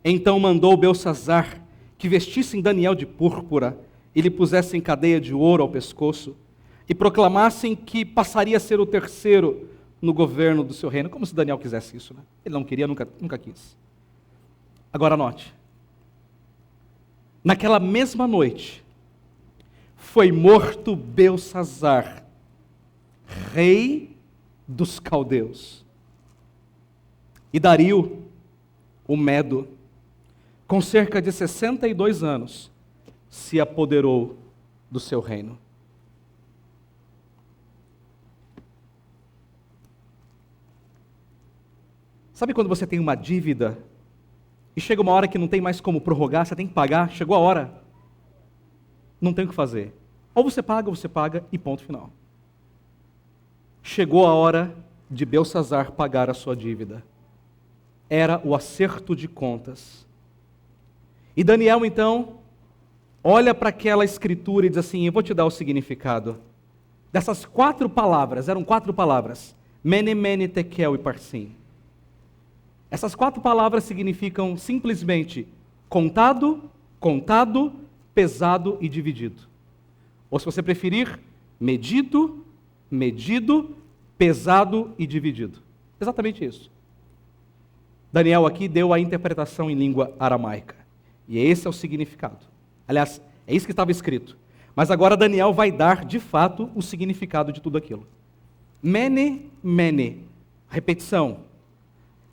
Speaker 1: Então mandou Belsassar que vestissem Daniel de púrpura e lhe pusessem cadeia de ouro ao pescoço e proclamassem que passaria a ser o terceiro no governo do seu reino. Como se Daniel quisesse isso, né? Ele não queria, nunca quis. Agora note: naquela mesma noite foi morto Belsassar, rei dos caldeus. E Dario, o Medo, com cerca de 62 anos, se apoderou do seu reino. Sabe quando você tem uma dívida e chega uma hora que não tem mais como prorrogar, você tem que pagar, chegou a hora, não tem o que fazer. Ou você paga e ponto final. Chegou a hora de Belsassar pagar a sua dívida. Era o acerto de contas. E Daniel, então, olha para aquela escritura e diz assim: eu vou te dar o significado. Dessas 4 palavras, eram 4 palavras: Mene, Mene, Tekel e Parsim. Essas 4 palavras significam simplesmente contado, contado, pesado e dividido. Ou se você preferir, medido, medido, pesado e dividido. Exatamente isso. Daniel aqui deu a interpretação em língua aramaica. E esse é o significado. Aliás, é isso que estava escrito. Mas agora Daniel vai dar, de fato, o significado de tudo aquilo. Mene, Mene. Repetição.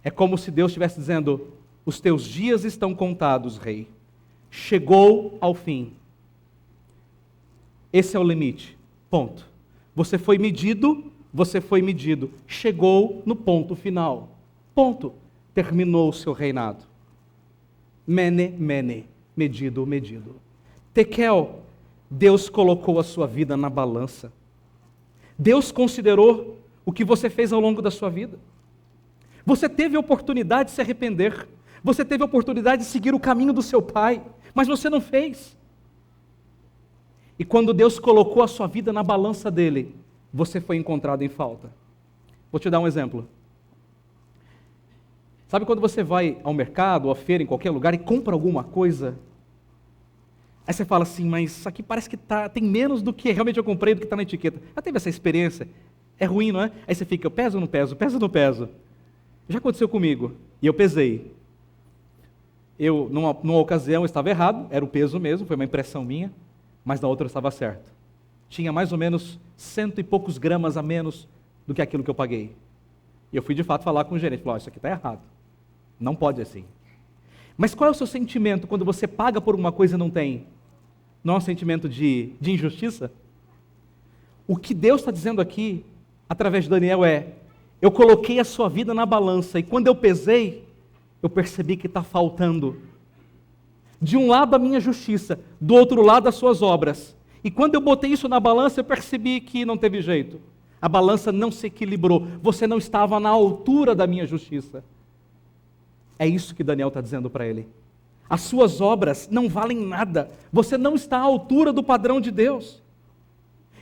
Speaker 1: É como se Deus estivesse dizendo: os teus dias estão contados, rei. Chegou ao fim. Esse é o limite. Ponto. Você foi medido. Chegou no ponto final. Ponto. Terminou o seu reinado. Mene, Mene. Medido, medido. Tekel. Deus colocou a sua vida na balança. Deus considerou o que você fez ao longo da sua vida. Você teve a oportunidade de se arrepender. Você teve a oportunidade de seguir o caminho do seu pai, mas você não fez. E quando Deus colocou a sua vida na balança dele, você foi encontrado em falta. Vou te dar um exemplo. Sabe quando você vai ao mercado, ou à feira, em qualquer lugar, e compra alguma coisa? Aí você fala assim, mas isso aqui parece que tem menos do que realmente eu comprei, do que está na etiqueta. Já teve essa experiência? É ruim, não é? Aí você fica, eu peso ou não peso? Peso ou não peso? Já aconteceu comigo, e eu pesei. Numa ocasião, eu estava errado, era o peso mesmo, foi uma impressão minha, mas na outra eu estava certo. Tinha mais ou menos 100 e poucos gramas a menos do que aquilo que eu paguei. E eu fui de fato falar com o gerente, falou, isso aqui está errado, não pode assim. Mas qual é o seu sentimento quando você paga por uma coisa e não tem? Não é um sentimento de injustiça? O que Deus está dizendo aqui, através de Daniel, eu coloquei a sua vida na balança, e quando eu pesei, eu percebi que está faltando. De um lado a minha justiça, do outro lado as suas obras. E quando eu botei isso na balança, eu percebi que não teve jeito. A balança não se equilibrou. Você não estava na altura da minha justiça. É isso que Daniel está dizendo para ele. As suas obras não valem nada. Você não está à altura do padrão de Deus.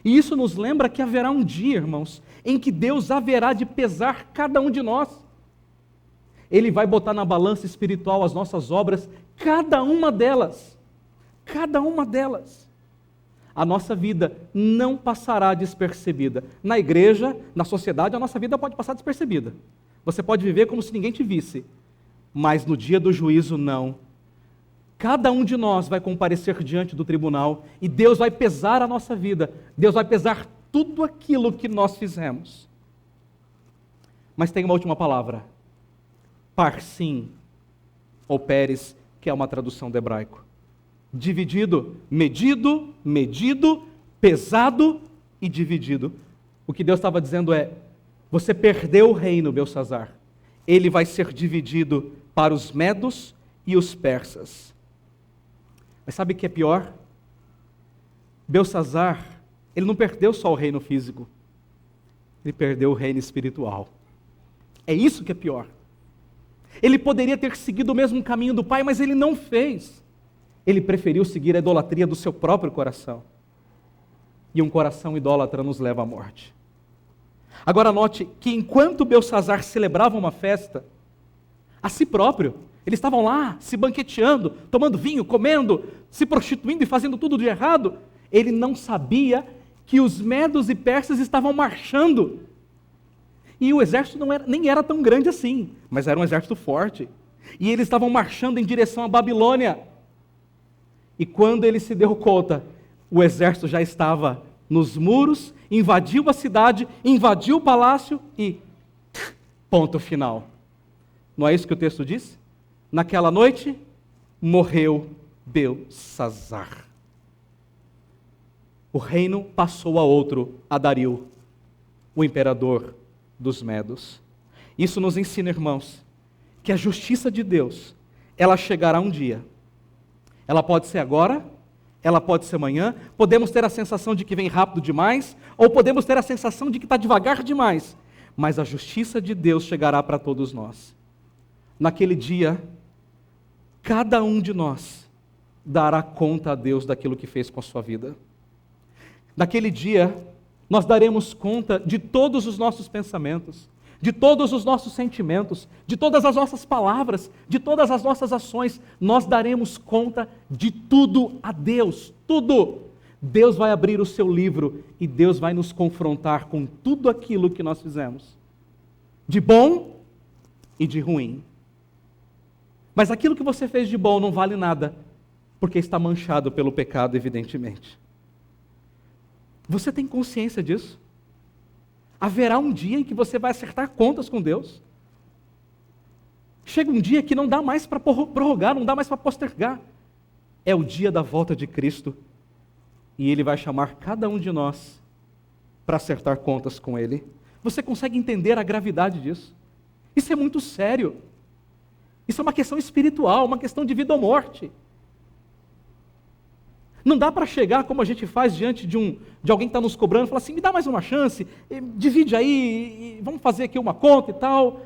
Speaker 1: E isso nos lembra que haverá um dia, irmãos, em que Deus haverá de pesar cada um de nós. Ele vai botar na balança espiritual as nossas obras, cada uma delas. Cada uma delas. A nossa vida não passará despercebida. Na igreja, na sociedade, a nossa vida pode passar despercebida. Você pode viver como se ninguém te visse. Mas no dia do juízo, não. Cada um de nós vai comparecer diante do tribunal e Deus vai pesar a nossa vida. Deus vai pesar tudo aquilo que nós fizemos. Mas tem uma última palavra. Parsim, ou peres, que é uma tradução do hebraico. Dividido, medido, pesado e dividido. O que Deus estava dizendo você perdeu o reino, Beltsazar. Ele vai ser dividido para os medos e os persas. Mas sabe o que é pior? Beltsazar, ele não perdeu só o reino físico. Ele perdeu o reino espiritual. É isso que é pior. Ele poderia ter seguido o mesmo caminho do pai, mas ele não fez. Ele preferiu seguir a idolatria do seu próprio coração. E um coração idólatra nos leva à morte. Agora note que enquanto Beltsazar celebrava uma festa, a si próprio, eles estavam lá se banqueteando, tomando vinho, comendo, se prostituindo e fazendo tudo de errado, ele não sabia que os medos e persas estavam marchando. E o exército nem era tão grande assim, mas era um exército forte. E eles estavam marchando em direção à Babilônia. E quando ele se deu conta, o exército já estava nos muros, invadiu a cidade, invadiu o palácio e ponto final. Não é isso que o texto diz? Naquela noite, morreu Beltsazar. O reino passou a outro, a Dario, o imperador dos medos. Isso nos ensina, irmãos, que a justiça de Deus, ela chegará um dia. Ela pode ser agora, ela pode ser amanhã, podemos ter a sensação de que vem rápido demais, ou podemos ter a sensação de que está devagar demais, mas a justiça de Deus chegará para todos nós. Naquele dia, cada um de nós dará conta a Deus daquilo que fez com a sua vida. Naquele dia, nós daremos conta de todos os nossos pensamentos, de todos os nossos sentimentos, de todas as nossas palavras, de todas as nossas ações. Nós daremos conta de tudo a Deus, tudo. Deus vai abrir o seu livro e Deus vai nos confrontar com tudo aquilo que nós fizemos, de bom e de ruim. Mas aquilo que você fez de bom não vale nada, porque está manchado pelo pecado, evidentemente. Você tem consciência disso? Haverá um dia em que você vai acertar contas com Deus. Chega um dia que não dá mais para prorrogar, não dá mais para postergar. É o dia da volta de Cristo. E Ele vai chamar cada um de nós para acertar contas com Ele. Você consegue entender a gravidade disso? Isso é muito sério. Isso é uma questão espiritual, uma questão de vida ou morte. Não dá para chegar como a gente faz diante de alguém que está nos cobrando e falar assim, me dá mais uma chance, divide aí, vamos fazer aqui uma conta e tal.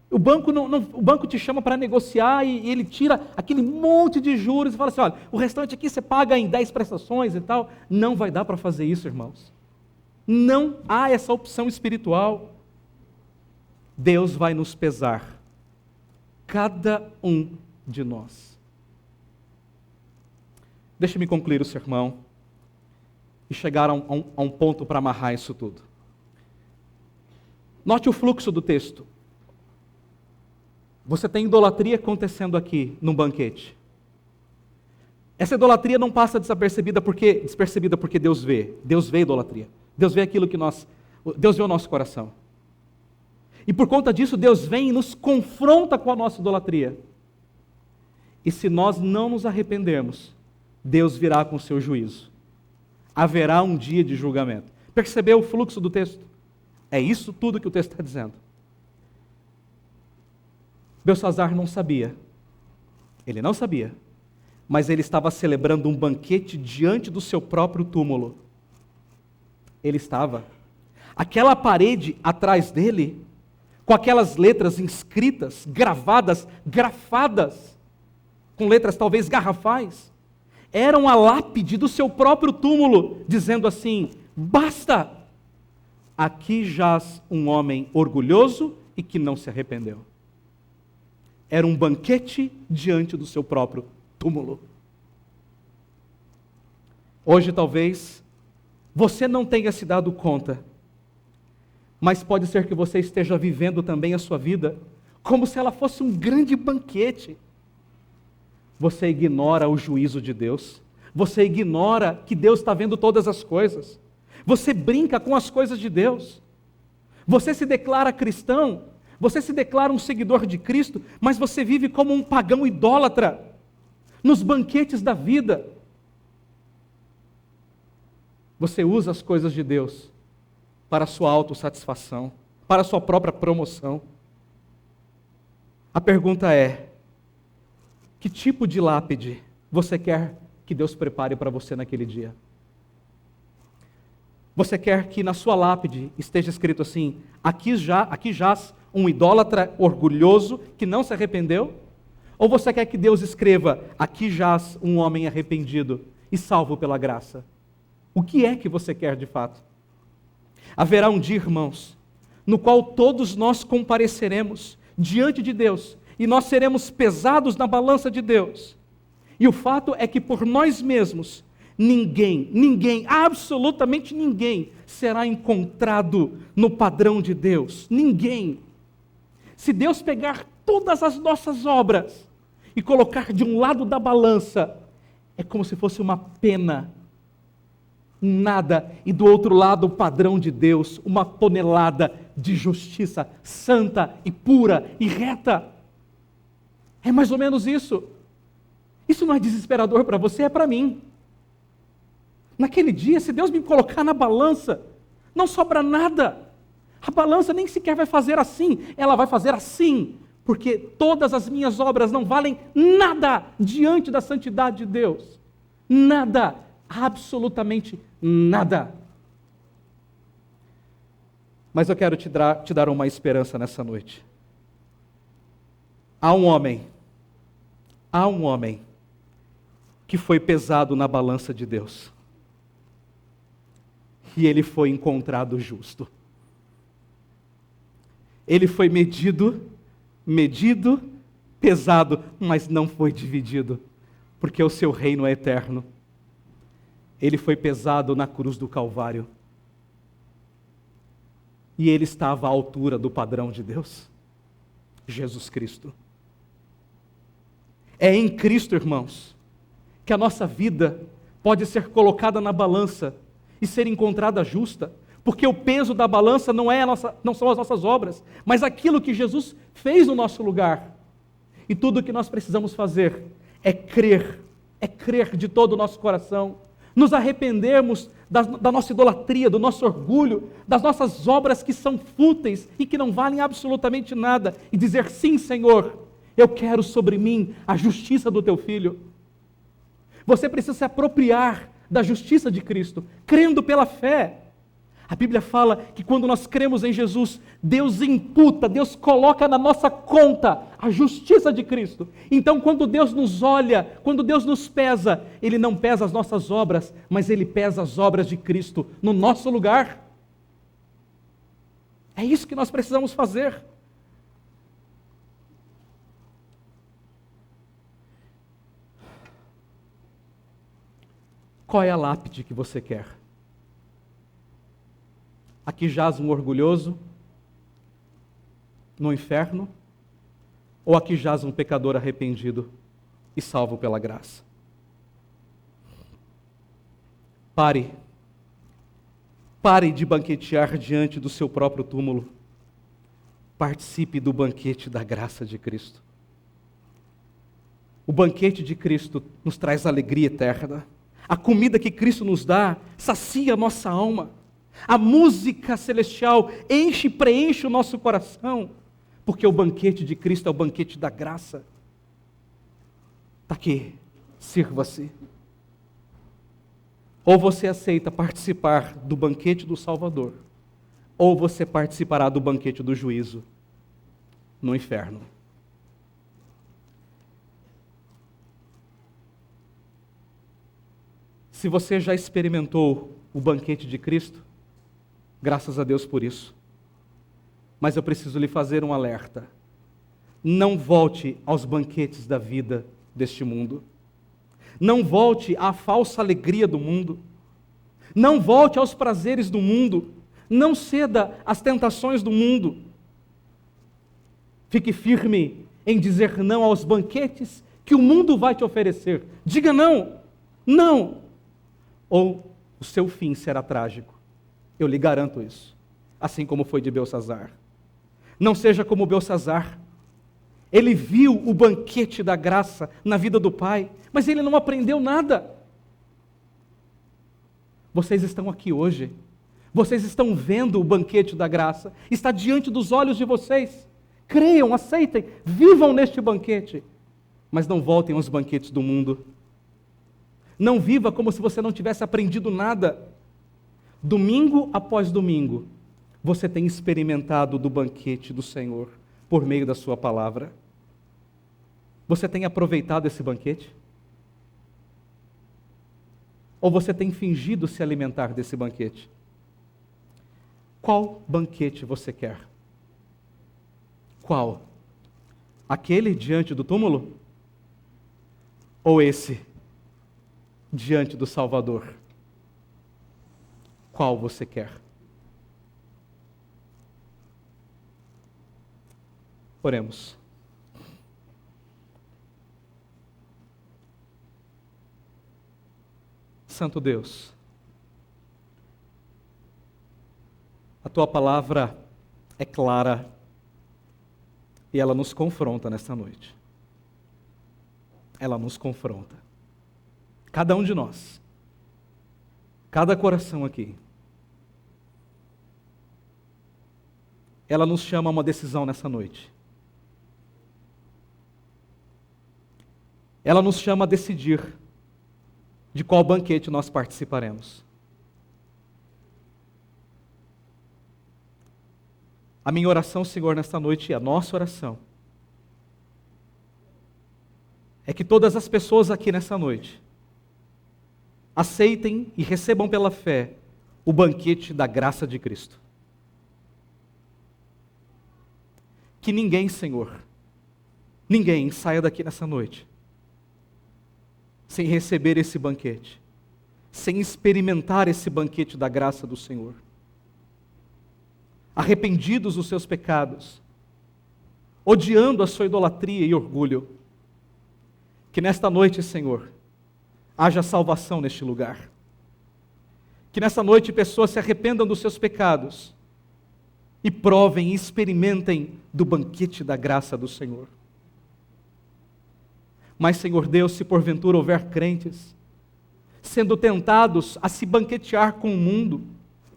Speaker 1: O banco te chama para negociar e ele tira aquele monte de juros e fala assim, olha, o restante aqui você paga em 10 prestações e tal. Não vai dar para fazer isso, irmãos. Não há essa opção espiritual. Deus vai nos pesar. cada um de nós. Deixa-me concluir o sermão e chegar a um ponto para amarrar isso tudo. Note o fluxo do texto. Você tem idolatria acontecendo aqui num banquete. Essa idolatria não passa despercebida porque Deus vê. Deus vê a idolatria. Deus vê aquilo que Deus vê o nosso coração. E por conta disso, Deus vem e nos confronta com a nossa idolatria. E se nós não nos arrependermos, Deus virá com o seu juízo. Haverá um dia de julgamento. Percebeu o fluxo do texto? É isso tudo que o texto está dizendo. Belsassar não sabia. Ele não sabia. Mas ele estava celebrando um banquete diante do seu próprio túmulo. Ele estava. Aquela parede atrás dele, com aquelas letras inscritas, gravadas, grafadas, com letras talvez garrafais, eram a lápide do seu próprio túmulo, dizendo assim: basta! Aqui jaz um homem orgulhoso e que não se arrependeu. Era um banquete diante do seu próprio túmulo. Hoje talvez você não tenha se dado conta, mas pode ser que você esteja vivendo também a sua vida como se ela fosse um grande banquete. Você ignora o juízo de Deus. Você ignora que Deus está vendo todas as coisas. Você brinca com as coisas de Deus. Você se declara cristão. Você se declara um seguidor de Cristo, mas você vive como um pagão idólatra nos banquetes da vida. Você usa as coisas de Deus para a sua autossatisfação, para a sua própria promoção. A pergunta é: que tipo de lápide você quer que Deus prepare para você naquele dia? Você quer que na sua lápide esteja escrito assim: aqui jaz um idólatra orgulhoso que não se arrependeu? Ou você quer que Deus escreva: aqui jaz um homem arrependido e salvo pela graça? O que é que você quer de fato? Haverá um dia, irmãos, no qual todos nós compareceremos diante de Deus e nós seremos pesados na balança de Deus. E o fato é que por nós mesmos, ninguém, absolutamente ninguém será encontrado no padrão de Deus. Ninguém. Se Deus pegar todas as nossas obras e colocar de um lado da balança, é como se fosse uma pena, nada, e do outro lado o padrão de Deus, uma tonelada de justiça santa e pura e reta. É mais ou menos isso. Isso não é desesperador para você, é para mim. Naquele dia, se Deus me colocar na balança, não sobra nada. A balança nem sequer vai fazer assim, ela vai fazer assim, porque todas as minhas obras não valem nada diante da santidade de Deus. Nada, absolutamente nada. Mas eu quero te dar uma esperança nessa noite. Há um homem que foi pesado na balança de Deus. E ele foi encontrado justo. Ele foi medido, pesado, mas não foi dividido, porque o seu reino é eterno. Ele foi pesado na cruz do Calvário. E ele estava à altura do padrão de Deus, Jesus Cristo. É em Cristo, irmãos, que a nossa vida pode ser colocada na balança e ser encontrada justa, porque o peso da balança não são as nossas obras, mas aquilo que Jesus fez no nosso lugar. E tudo o que nós precisamos fazer é crer de todo o nosso coração, nos arrependermos da nossa idolatria, do nosso orgulho, das nossas obras que são fúteis e que não valem absolutamente nada, e dizer: sim, Senhor, eu quero sobre mim a justiça do teu Filho. Você precisa se apropriar da justiça de Cristo, crendo pela fé. A Bíblia fala que quando nós cremos em Jesus, Deus imputa, Deus coloca na nossa conta a justiça de Cristo. Então, quando Deus nos olha, quando Deus nos pesa, Ele não pesa as nossas obras, mas Ele pesa as obras de Cristo no nosso lugar. É isso que nós precisamos fazer. Qual é a lápide que você quer? Aqui jaz um orgulhoso no inferno, ou aqui jaz um pecador arrependido e salvo pela graça? Pare de banquetear diante do seu próprio túmulo. Participe do banquete da graça de Cristo. O banquete de Cristo nos traz alegria eterna. A comida que Cristo nos dá sacia a nossa alma. A música celestial enche e preenche o nosso coração, porque o banquete de Cristo é o banquete da graça. Está aqui, sirva-se. Ou você aceita participar do banquete do Salvador, ou você participará do banquete do juízo no inferno. Se você já experimentou o banquete de Cristo, graças a Deus por isso. Mas eu preciso lhe fazer um alerta. Não volte aos banquetes da vida deste mundo. Não volte à falsa alegria do mundo. Não volte aos prazeres do mundo. Não ceda às tentações do mundo. Fique firme em dizer não aos banquetes que o mundo vai te oferecer. Diga não. Não. Ou o seu fim será trágico. Eu lhe garanto isso. Assim como foi de Belsazar. Não seja como Belsazar. Ele viu o banquete da graça na vida do pai, mas ele não aprendeu nada. Vocês estão aqui hoje. Vocês estão vendo o banquete da graça. Está diante dos olhos de vocês. Creiam, aceitem, vivam neste banquete. Mas não voltem aos banquetes do mundo. Não viva como se você não tivesse aprendido nada. Domingo após domingo, você tem experimentado do banquete do Senhor por meio da sua palavra. Você tem aproveitado esse banquete? Ou você tem fingido se alimentar desse banquete? Qual banquete você quer? Qual? Aquele diante do túmulo? Ou esse diante do Salvador? Qual você quer? Oremos. Santo Deus, a Tua palavra é clara e ela nos confronta nesta noite. Ela nos confronta. Cada um de nós. Cada coração aqui. Ela nos chama a uma decisão nessa noite. Ela nos chama a decidir de qual banquete nós participaremos. A minha oração, Senhor, nesta noite, e a nossa oração, é que todas as pessoas aqui nessa noite aceitem e recebam pela fé o banquete da graça de Cristo. Que ninguém, Senhor, ninguém saia daqui nessa noite sem receber esse banquete, sem experimentar esse banquete da graça do Senhor. Arrependidos dos seus pecados, odiando a sua idolatria e orgulho. Que nesta noite, Senhor, haja salvação neste lugar. Que nessa noite pessoas se arrependam dos seus pecados e provem e experimentem do banquete da graça do Senhor. Mas, Senhor Deus, se porventura houver crentes sendo tentados a se banquetear com o mundo,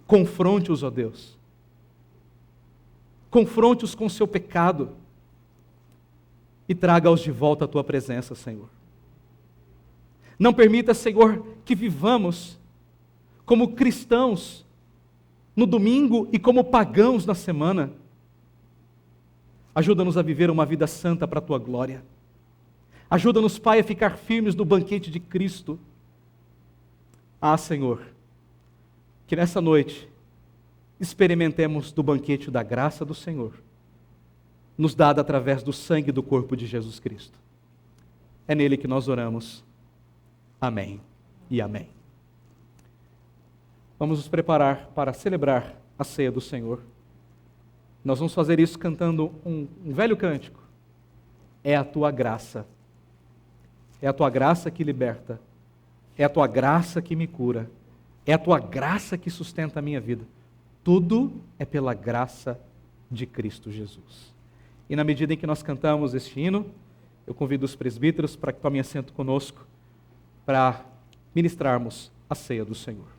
Speaker 1: confronte-os, ó Deus. Confronte-os com o seu pecado e traga-os de volta à Tua presença, Senhor. Não permita, Senhor, que vivamos como cristãos no domingo e como pagãos na semana. Ajuda-nos a viver uma vida santa para a Tua glória. Ajuda-nos, Pai, a ficar firmes no banquete de Cristo. Ah, Senhor, que nessa noite experimentemos do banquete da graça do Senhor, nos dada através do sangue do corpo de Jesus Cristo. É nele que nós oramos. Amém e amém. vamos nos preparar para celebrar a ceia do Senhor. Nós vamos fazer isso cantando um velho cântico. É a tua graça. É a tua graça que liberta. É a tua graça que me cura. É a tua graça que sustenta a minha vida. Tudo é pela graça de Cristo Jesus. E na medida em que nós cantamos este hino, eu convido os presbíteros para que tomem assento conosco para ministrarmos a ceia do Senhor.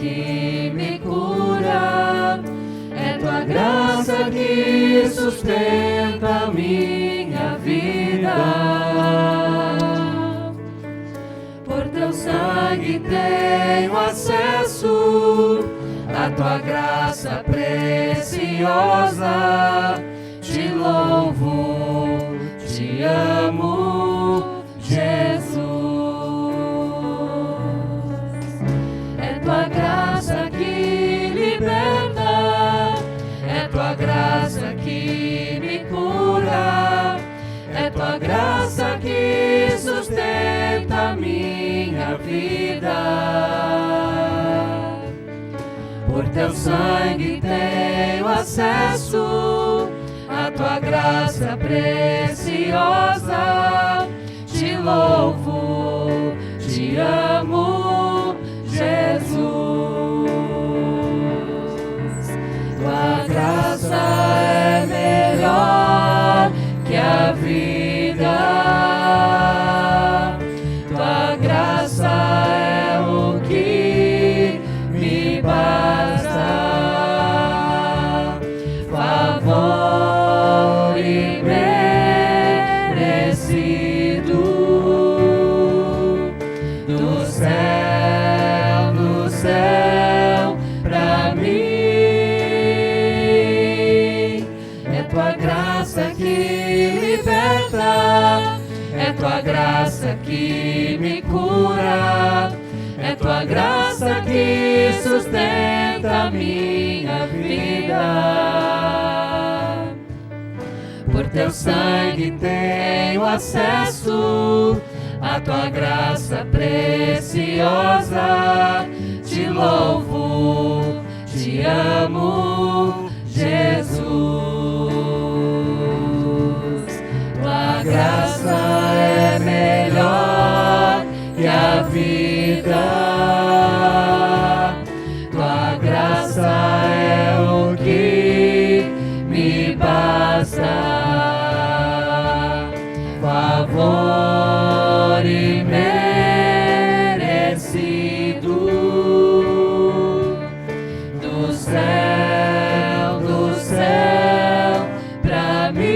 Speaker 2: Que me cura, é tua graça que sustenta a minha vida. Por teu sangue tenho acesso à tua graça preciosa. Te louvo, te amo, Jesus. Tua graça que liberta, é tua graça que me cura, é tua graça que sustenta a minha vida. Por teu sangue tenho acesso à tua graça preciosa. Te louvo, te amo, Jesus. Tua graça é melhor que a vida. Tua graça é o que me basta. Favor imerecido do céu pra mim. É tua graça que liberta, é tua graça que me cura, é tua graça que sustenta a minha vida. Por teu sangue tenho acesso à tua graça preciosa. Te louvo, te amo, Jesus. Tua graça é melhor que a vida. Tua graça é o que me basta. Favor imerecido do céu pra mim.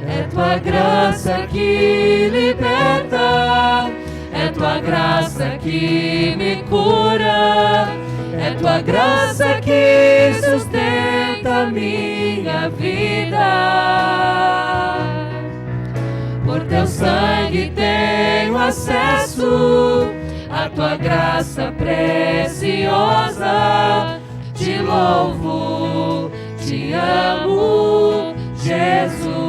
Speaker 2: É tua graça que liberta, é tua graça que me cura, é tua graça que sustenta a minha vida. Por teu sangue tenho acesso à tua graça preciosa. Te louvo, te amo, Jesus.